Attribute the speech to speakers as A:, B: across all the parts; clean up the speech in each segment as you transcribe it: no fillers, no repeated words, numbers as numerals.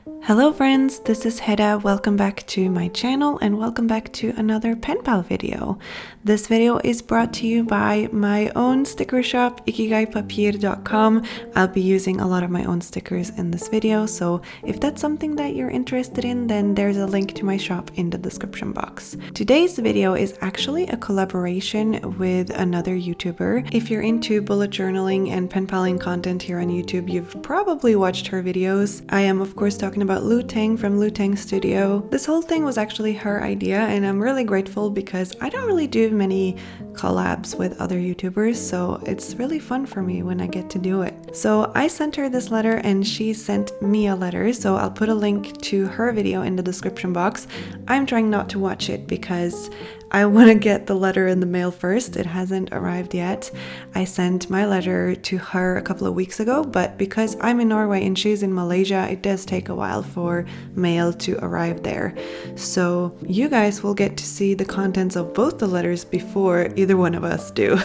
A: Hello friends, this is Hedda. Welcome back to my channel and welcome back to another Penpal video. This video is brought to you by my own sticker shop, ikigaipapier.com. I'll be using a lot of my own stickers in this video, so if that's something that you're interested in, then there's a link to my shop in the description box. Today's video is actually a collaboration with another YouTuber. If you're into bullet journaling and penpaling content here on YouTube, you've probably watched her videos. I am of course talking about Looteng from Looteng Studio. This whole thing was actually her idea and I'm really grateful because I don't really do many collabs with other YouTubers, so it's really fun for me when I get to do it. So I sent her this letter and she sent me a letter, so I'll put a link to her video in the description box. I'm trying not to watch it because I want to get the letter in the mail first. It hasn't arrived yet. I sent my letter to her a couple of weeks ago, but because I'm in Norway and she's in Malaysia, it does take a while for mail to arrive there. So you guys will get to see the contents of both the letters before either one of us do.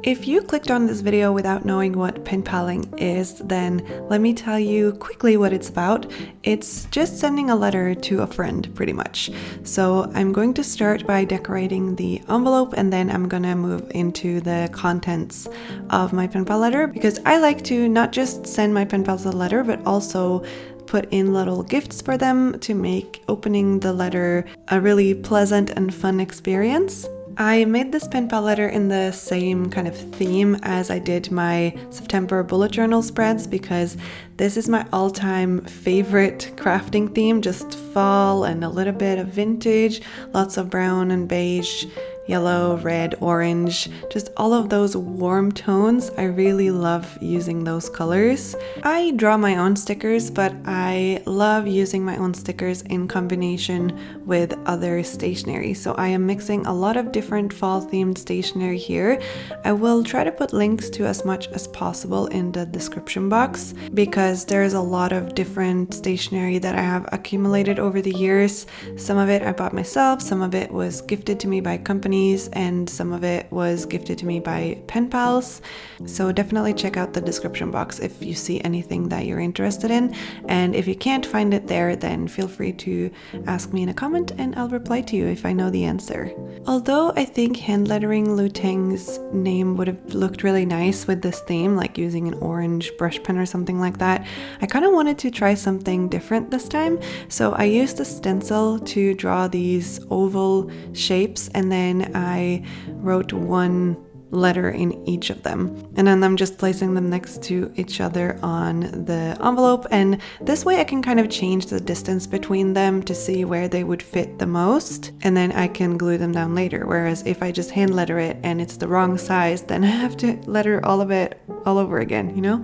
A: If you clicked on this video without knowing what penpaling is, then let me tell you quickly what it's about. It's just sending a letter to a friend, pretty much. So I'm going to start by decorating the envelope and then I'm gonna move into the contents of my penpal letter, because I like to not just send my pen pals a letter, but also put in little gifts for them to make opening the letter a really pleasant and fun experience. I made this penpal letter in the same kind of theme as I did my September bullet journal spreads, because this is my all-time favorite crafting theme, just fall and a little bit of vintage, lots of brown and beige, yellow, red, orange, just all of those warm tones. I really love using those colors. I draw my own stickers, but I love using my own stickers in combination with other stationery. So I am mixing a lot of different fall themed stationery here. I will try to put links to as much as possible in the description box, because there's a lot of different stationery that I have accumulated over the years. Some of it I bought myself, some of it was gifted to me by companies, and some of it was gifted to me by pen pals. So definitely check out the description box if you see anything that you're interested in, and if you can't find it there, then feel free to ask me in a comment and I'll reply to you if I know the answer. Although I think hand lettering Looteng's name would have looked really nice with this theme, like using an orange brush pen or something like that, I kind of wanted to try something different this time. So I used a stencil to draw these oval shapes, and then I wrote one letter in each of them, and then I'm just placing them next to each other on the envelope, and this way I can kind of change the distance between them to see where they would fit the most, and then I can glue them down later. Whereas if I just hand letter it and it's the wrong size, then I have to letter all of it all over again, you know?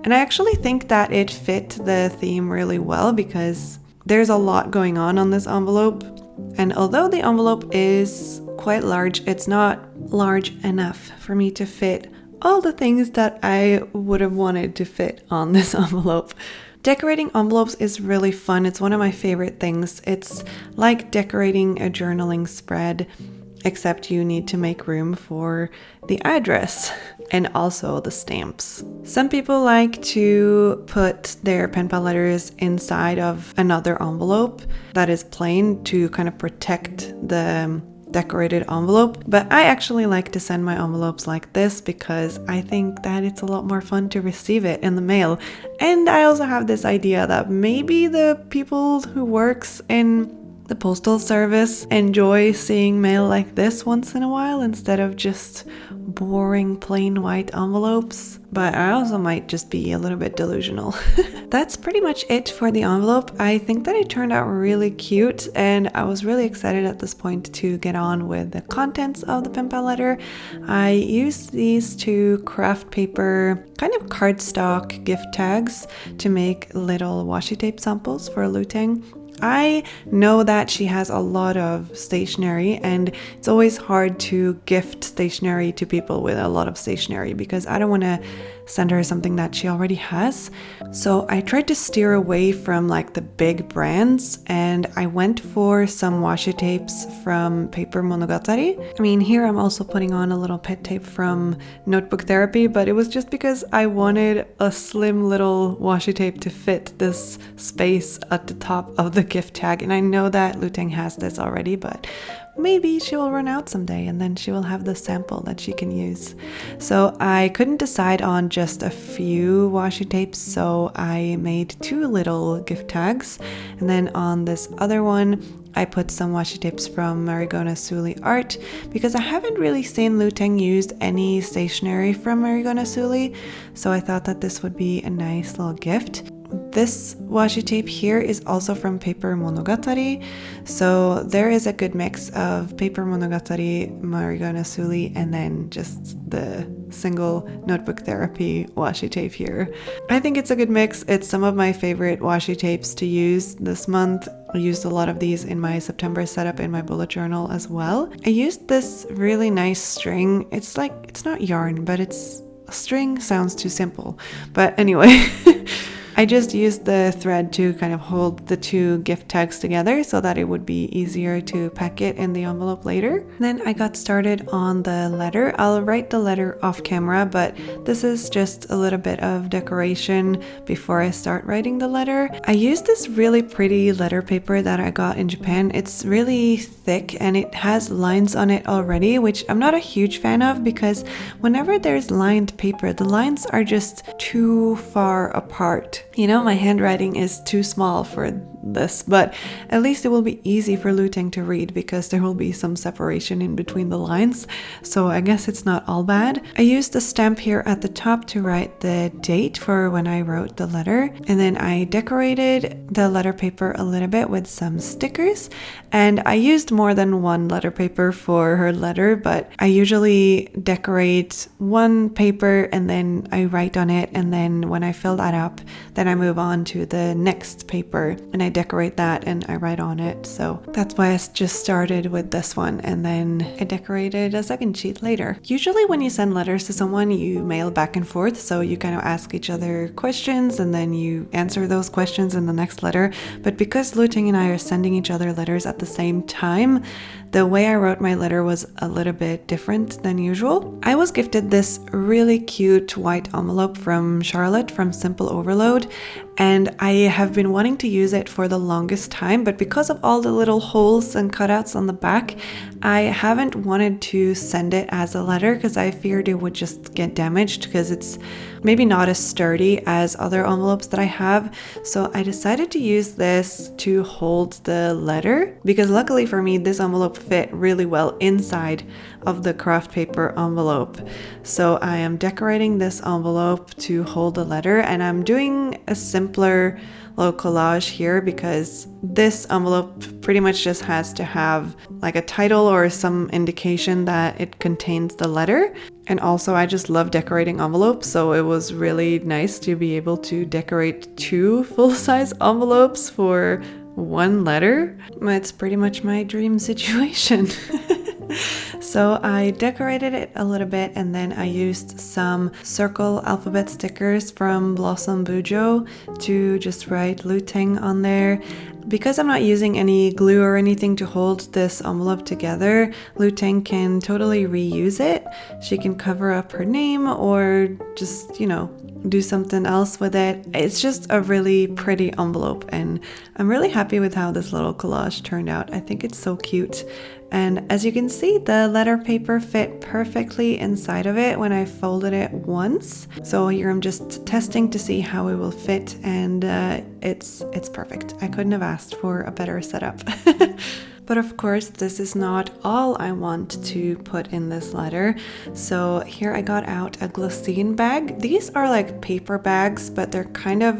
A: And I actually think that it fit the theme really well, because there's a lot going on this envelope, and although the envelope is quite large, it's not large enough for me to fit all the things that I would have wanted to fit on this envelope. Decorating envelopes is really fun. It's one of my favorite things. It's like decorating a journaling spread, except you need to make room for the address and also the stamps. Some people like to put their penpal letters inside of another envelope that is plain to kind of protect the decorated envelope, but I actually like to send my envelopes like this because I think that it's a lot more fun to receive it in the mail. And I also have this idea that maybe the people who works in the postal service enjoy seeing mail like this once in a while instead of just boring plain white envelopes. But I also might just be a little bit delusional. That's pretty much it for the envelope. I think that it turned out really cute, and I was really excited at this point to get on with the contents of the penpal letter. I used these two craft paper kind of cardstock gift tags to make little washi tape samples for Looteng. I know that she has a lot of stationery, and it's always hard to gift stationery to people with a lot of stationery because I don't want to send her something that she already has. So I tried to steer away from like the big brands, and I went for some washi tapes from Paper Monogatari. I mean, here I'm also putting on a little pet tape from Notebook Therapy, but it was just because I wanted a slim little washi tape to fit this space at the top of the gift tag. And I know that Looteng has this already, but maybe she will run out someday and then she will have the sample that she can use. So I couldn't decide on just a few washi tapes, so I made 2 little gift tags. And then on this other one, I put some washi tapes from Marigona Suli Art because I haven't really seen Looteng use any stationery from Marigona Suli, so I thought that this would be a nice little gift. This washi tape here is also from Paper Monogatari, so there is a good mix of Paper Monogatari, Marigona Suli, and then just the single Notebook Therapy washi tape here. I think it's a good mix. It's some of my favorite washi tapes to use this month. I used a lot of these in my September setup in my bullet journal as well. I used this really nice string. It's not yarn, but it's string sounds too simple. But anyway, I just used the thread to kind of hold the 2 gift tags together so that it would be easier to pack it in the envelope later. Then I got started on the letter. I'll write the letter off camera, but this is just a little bit of decoration before I start writing the letter. I used this really pretty letter paper that I got in Japan. It's really thick and it has lines on it already, which I'm not a huge fan of because whenever there's lined paper, the lines are just too far apart. You know, my handwriting is too small for this, but at least it will be easy for Looteng to read because there will be some separation in between the lines, so I guess it's not all bad. I used a stamp here at the top to write the date for when I wrote the letter, and then I decorated the letter paper a little bit with some stickers, and I used more than one letter paper for her letter, but I usually decorate one paper and then I write on it, and then when I fill that up, then I move on to the next paper and I decorate that and I write on it. So that's why I just started with this one, and then I decorated a second sheet later. Usually when you send letters to someone, you mail back and forth, so you kind of ask each other questions and then you answer those questions in the next letter. But because Looteng and I are sending each other letters at the same time, the way I wrote my letter was a little bit different than usual. I was gifted this really cute white envelope from Charlotte from Simple Overload, and I have been wanting to use it for the longest time, but because of all the little holes and cutouts on the back, I haven't wanted to send it as a letter because I feared it would just get damaged because it's maybe not as sturdy as other envelopes that I have. So I decided to use this to hold the letter because luckily for me, this envelope fit really well inside of the craft paper envelope. So I am decorating this envelope to hold the letter, and I'm doing a simpler little collage here because this envelope pretty much just has to have like a title or some indication that it contains the letter. And also I just love decorating envelopes, so it was really nice to be able to decorate 2 full-size envelopes for 1 letter. It's pretty much my dream situation. So I decorated it a little bit, and then I used some circle alphabet stickers from Mochibujo to just write Looteng on there. Because I'm not using any glue or anything to hold this envelope together, Looteng can totally reuse it. She can cover up her name or just, do something else with it. It's just a really pretty envelope, and I'm really happy with how this little collage turned out. I think it's so cute. And as you can see, the letter paper fit perfectly inside of it when I folded it once. So here I'm just testing to see how it will fit, and it's perfect. I couldn't have asked for a better setup. But of course, this is not all I want to put in this letter. So here I got out a Glossine bag. These are like paper bags, but they're kind of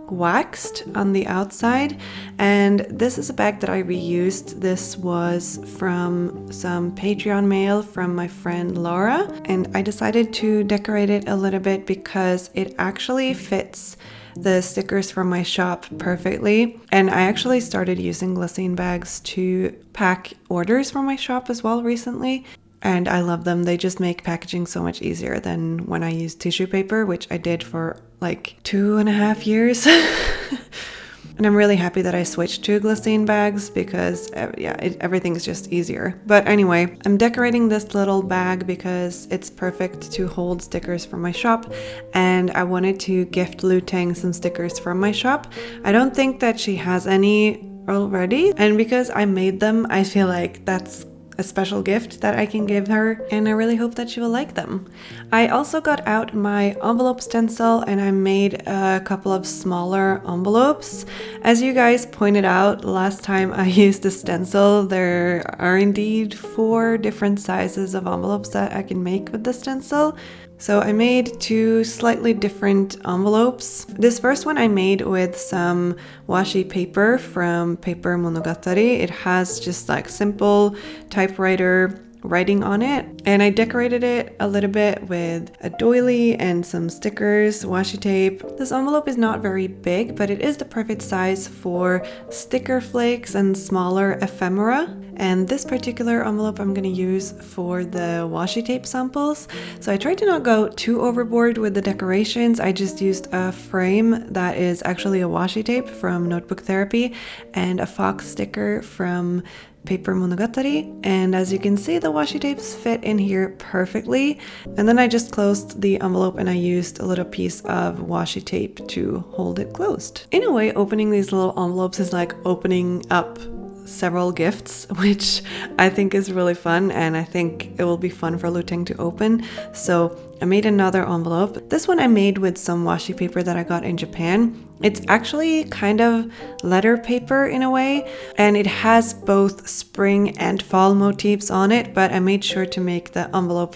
A: waxed on the outside, and this is a bag that I reused. This was from some Patreon mail from my friend Laura, and I decided to decorate it a little bit because it actually fits the stickers from my shop perfectly. And I actually started using Glossine bags to pack orders from my shop as well recently. and I love them. They just make packaging so much easier than when I use tissue paper, which I did for like 2.5 years. And I'm really happy that I switched to Glossine bags because everything's just easier. But anyway, I'm decorating this little bag because it's perfect to hold stickers from my shop, and I wanted to gift Looteng some stickers from my shop. I don't think that she has any already, and because I made them, I feel like that's a special gift that I can give her, and I really hope that she will like them. I also got out my envelope stencil and I made a couple of smaller envelopes. As you guys pointed out last time I used the stencil, there are indeed 4 different sizes of envelopes that I can make with the stencil. So I made 2 slightly different envelopes. This first one I made with some washi paper from Paper Monogatari. It has just like simple typewriter writing on it, and I decorated it a little bit with a doily and some stickers, washi tape. This envelope is not very big, but it is the perfect size for sticker flakes and smaller ephemera. And this particular envelope I'm going to use for the washi tape samples. So I tried to not go too overboard with the decorations. I just used a frame that is actually a washi tape from Notebook Therapy and a fox sticker from Paper Monogatari, and as you can see, the washi tapes fit in here perfectly. And then I just closed the envelope and I used a little piece of washi tape to hold it closed. In a way, opening these little envelopes is like opening up several gifts, which I think is really fun, and I think it will be fun for Looteng to open. So I made another envelope. This one I made with some washi paper that I got in Japan. It's actually kind of letter paper in a way, and it has both spring and fall motifs on it, but I made sure to make the envelope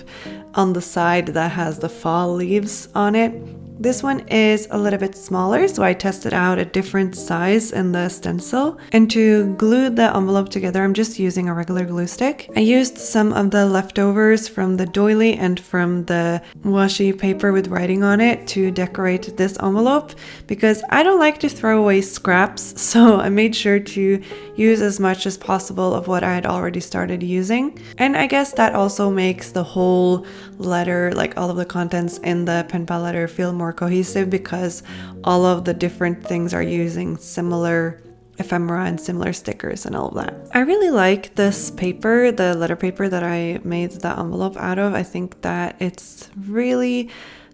A: on the side that has the fall leaves on it. This one is a little bit smaller, so I tested out a different size in the stencil. And to glue the envelope together, I'm just using a regular glue stick. I used some of the leftovers from the doily and from the washi paper with writing on it to decorate this envelope, because I don't like to throw away scraps, so I made sure to use as much as possible of what I had already started using. And I guess that also makes the whole letter, like all of the contents in the Penpal Letter, feel more cohesive, because all of the different things are using similar ephemera and similar stickers and all of that. I really like this paper, the letter paper that I made the envelope out of. I think that it's really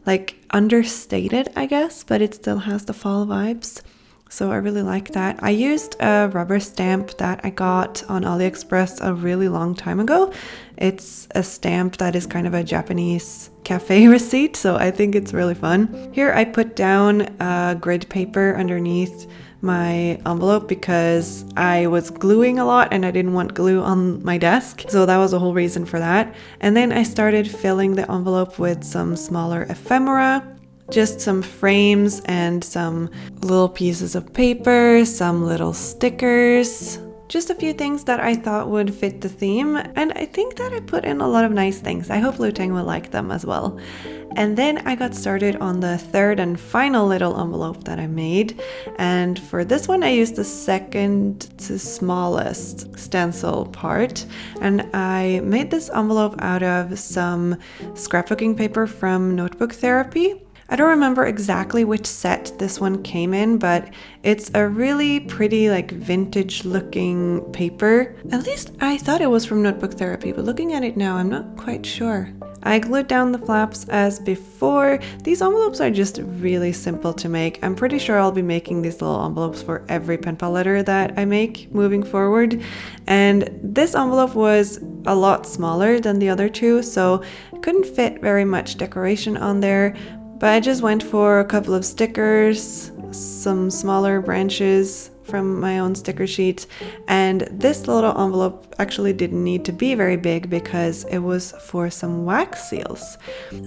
A: like understated, I guess, but it still has the fall vibes. So I really like that. I used a rubber stamp that I got on AliExpress a really long time ago. It's a stamp that is kind of a Japanese cafe receipt, so I think it's really fun. Here I put down a grid paper underneath my envelope because I was gluing a lot and I didn't want glue on my desk, so that was the whole reason for that. And then I started filling the envelope with some smaller ephemera, just some frames and some little pieces of paper, some little stickers, just a few things that I thought would fit the theme, and I think that I put in a lot of nice things. I hope Looteng will like them as well. And then I got started on the third and final little envelope that I made, and for this one I used the second to smallest stencil part, and I made this envelope out of some scrapbooking paper from Notebook Therapy. I don't remember exactly which set this one came in, but it's a really pretty, like, vintage looking paper. At least I thought it was from Notebook Therapy, but looking at it now, I'm not quite sure. I glued down the flaps as before. These envelopes are just really simple to make. I'm pretty sure I'll be making these little envelopes for every Penpal letter that I make moving forward. And this envelope was a lot smaller than the other two, so I couldn't fit very much decoration on there. But I just went for a couple of stickers, some smaller branches from my own sticker sheet, and this little envelope actually didn't need to be very big because it was for some wax seals.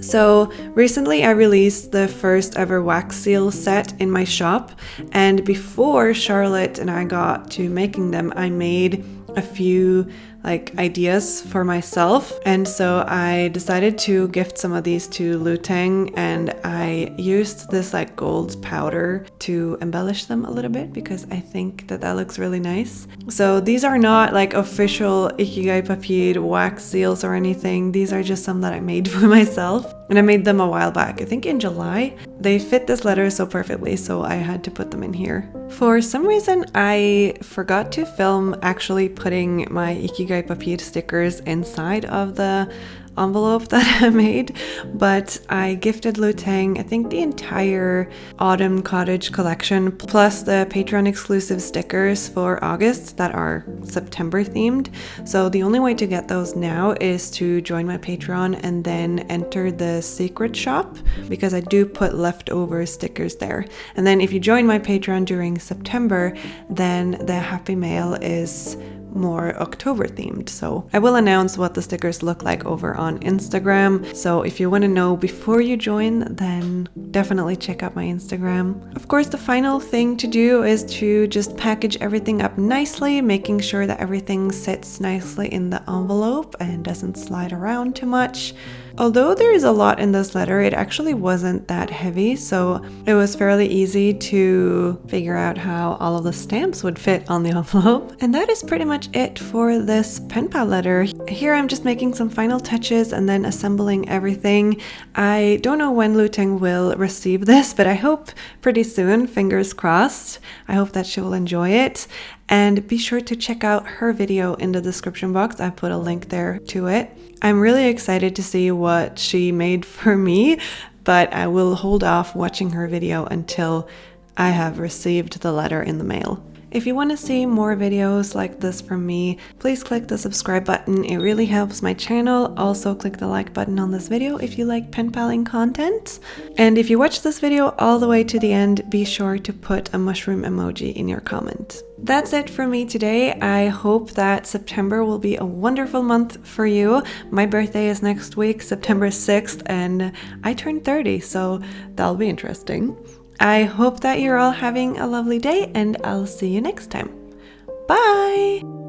A: So recently I released the first ever wax seal set in my shop, and before Charlotte and I got to making them, I made a few like ideas for myself. And so I decided to gift some of these to Looteng, and I used this like gold powder to embellish them a little bit because I think that looks really nice. So these are not like official Ikigai Papier wax seals or anything. These are just some that I made for myself, and I made them a while back, I think in July. They fit this letter so perfectly, so I had to put them in here. For some reason, I forgot to film actually putting my Ikigai Papier stickers inside of the envelope that I made, but I gifted Looteng, I think, the entire autumn cottage collection plus the Patreon exclusive stickers for August that are September themed. So the only way to get those now is to join my Patreon and then enter the secret shop, because I do put leftover stickers there. And then if you join my Patreon during September, then the happy mail is more October themed. So I will announce what the stickers look like over on Instagram. So if you want to know before you join, then definitely check out my Instagram. Of course, the final thing to do is to just package everything up nicely, making sure that everything sits nicely in the envelope and doesn't slide around too much. Although there is a lot in this letter, it actually wasn't that heavy, so it was fairly easy to figure out how all of the stamps would fit on the envelope. And that is pretty much it for this Penpal letter. Here I'm just making some final touches and then assembling everything. I don't know when Looteng will receive this, but I hope pretty soon, fingers crossed. I hope that she will enjoy it. And be sure to check out her video in the description box. I put a link there to it. I'm really excited to see what she made for me, but I will hold off watching her video until I have received the letter in the mail. If you want to see more videos like this from me, please click the subscribe button. It really helps my channel. Also click the like button on this video if you like pen paling content. And if you watch this video all the way to the end, be sure to put a mushroom emoji in your comment. That's it for me today. I hope that September will be a wonderful month for you. My birthday is next week, September 6th, and I turn 30, so that'll be interesting. I hope that you're all having a lovely day, and I'll see you next time. Bye!